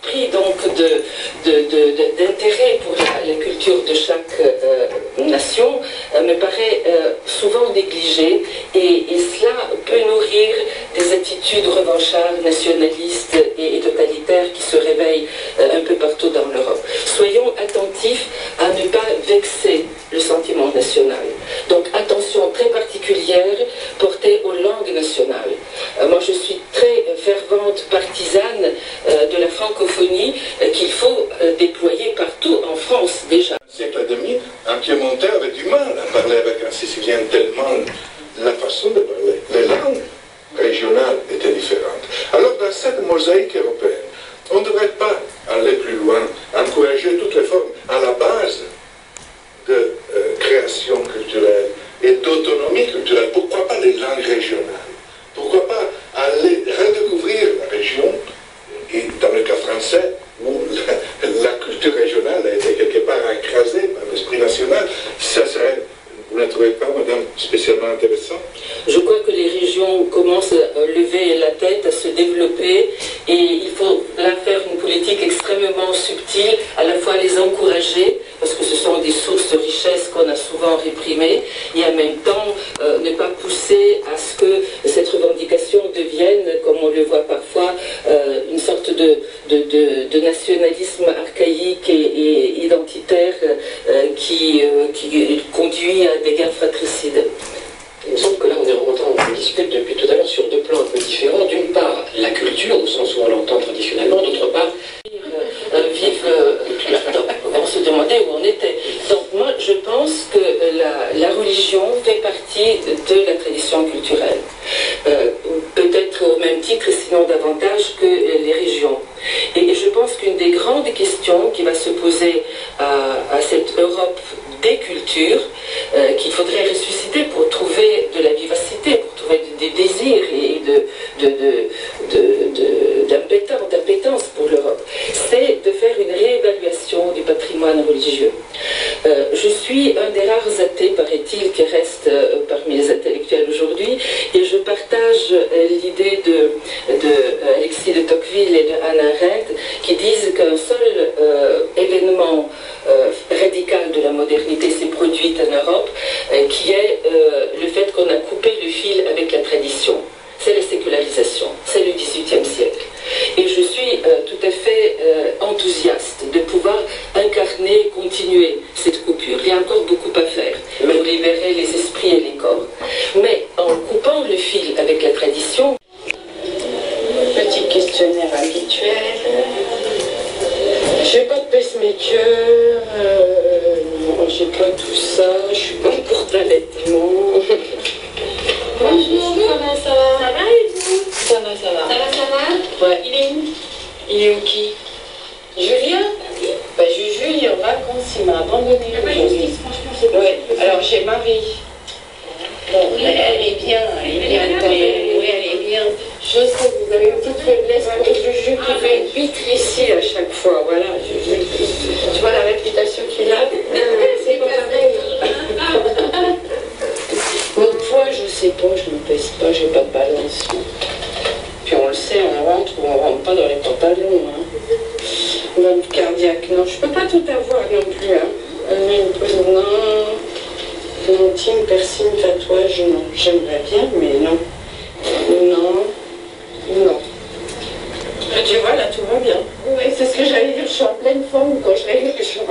esprit donc d'intérêt pour la culture de chaque nation me paraît souvent négligé et cela peut nourrir des attitudes revanchardes, nationalistes et totalitaires qui se réveillent un peu partout dans l'Europe. Soyons attentifs à ne pas vexer le sentiment national. Donc attention très particulière portée aux langues nationales. Moi je suis très fervente partisane de la francophonie qu'il faut déployer partout en France déjà. Un siècle et demi, un Piémontais avait du mal à parler avec un Sicilien tellement la façon de parler, les langues régionales étaient différentes. Alors dans cette mosaïque européenne, on ne devrait pas aller plus loin, encourager toutes les formes à la base de création culturelle et d'autonomie culturelle. Pourquoi pas les langues régionales? Pourquoi pas aller redécouvrir la région, et dans le cas français, où la culture régionale a été quelque part écrasée par l'esprit national, ça serait, vous ne trouvez pas, madame, spécialement intéressant? Je crois que les régions commencent à lever la tête, à se développer, et il faut là faire une politique extrêmement subtile, à la fois les encourager, parce que ce sont des sources de richesse qu'on a souvent réprimées, et en même temps ne pas pousser à ce que cette revendication devienne, comme on le voit parfois, une sorte de nationalisme archaïque et identitaire qui conduit à des guerres fratricides. Il me semble que là, on discute depuis tout à l'heure sur deux plans un peu différents. D'une part, la culture, au sens où on l'entend traditionnellement, d'autre part, on se demandait où on était. Donc moi, je pense que la religion fait partie de la tradition culturelle. Peut-être au même titre, sinon davantage que les régions. Et je pense qu'une des grandes questions qui va se poser à cette Europe des cultures, qu'il faudrait ressusciter pour trouver de la vivacité, pour trouver des désirs et d'appétence pour l'Europe, c'est de faire une réévaluation du patrimoine religieux. Je suis un des rares athées, paraît-il, qui reste parmi les intellectuels aujourd'hui, et je partage l'idée de Alexis de Tocqueville et de Hannah Arendt qui disent qu'un seul événement radical de la modernité s'est produit en Europe, qui est le fait qu'on a coupé le fil avec la tradition. C'est la sécularisation, c'est le XVIIIe siècle. Et je suis tout à fait enthousiaste de pouvoir incarner, continuer cette coupure. Il y a encore beaucoup à faire pour libérer les esprits et les corps. Mais en coupant le fil avec la tradition... Petit questionnaire habituel. J'ai pas de pacemaker, non, j'ai pas tout ça, je suis pas pour l'allaitement. Bonjour, comment ça va? Ça va et vous? Ça va, ça va. Ça va, ça va? Ouais. Il est où? Il est où qui? Julien? Bah Juju, il est en vacances, il m'a abandonné. Il n'y a pas justice, franchement, c'est pas. Ouais, alors j'ai Marie. Bon, Oui, elle est bien, elle est bien. Oui, elle est bien. Je sais, vous avez une petite faiblesse pour Juju qui fait une vitre ici à chaque fois. Voilà, Juju. Tu vois la réputation qu'il a? C'est pas pareil. Mon poids, je sais pas, je me pèse pas, j'ai pas de balance. Puis on le sait, on rentre ou on rentre pas dans les pantalons. Hein. Bombe cardiaque, non, je peux pas tout avoir non plus. Hein. Non. Plantine, piercing, tatouage, non. J'aimerais bien, mais non. Non. Non. Tu vois, là, tout va bien. Oui, c'est ce que j'allais dire. Je suis en pleine forme quand je règle les gens.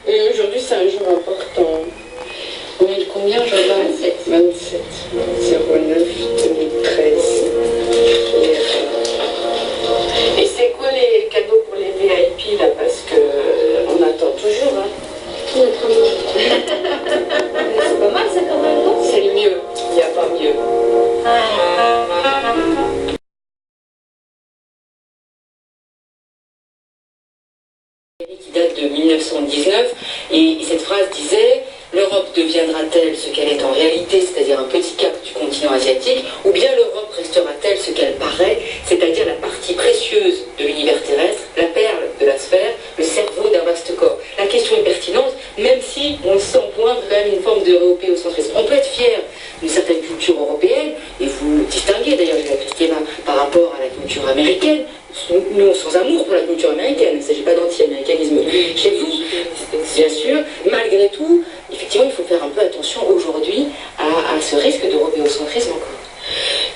Et aujourd'hui, c'est un jour important. On est le combien, je 27. 27. 09 2013. Et c'est quoi les cadeaux pour les VIP, là? Parce que on attend toujours, hein. C'est pas mal ça quand même, non? C'est le mieux, il n'y a pas mieux. Qui date de 1919, et cette phrase disait: l'Europe deviendra-t-elle ce qu'elle est en réalité, c'est-à-dire un petit cap du continent asiatique, ou bien l'Europe restera-t-elle ce qu'elle paraît, c'est-à-dire la partie précieuse de l'univers terrestre, la perle de la sphère, le cerveau d'un vaste corps? La question est pertinente, même si on sent poindre quand même une forme d'européocentrisme. On peut être fier d'une certaine culture européenne, et vous distinguez d'ailleurs, Julia Kristeva, par rapport à la culture américaine, nous, sans amour pour la culture américaine, il ne s'agit pas d'anti-américanisme chez vous, bien sûr. Malgré tout, effectivement, il faut faire un peu attention aujourd'hui à ce risque d'européocentrisme encore.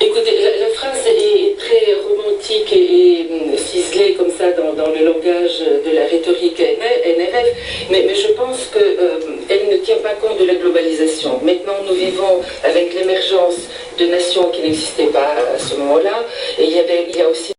Écoutez, la phrase est très romantique et ciselée comme ça dans le langage de la rhétorique NRF, mais je pense qu'elle ne tient pas compte de la globalisation. Maintenant, nous vivons avec l'émergence de nations qui n'existaient pas à ce moment-là, et il y a aussi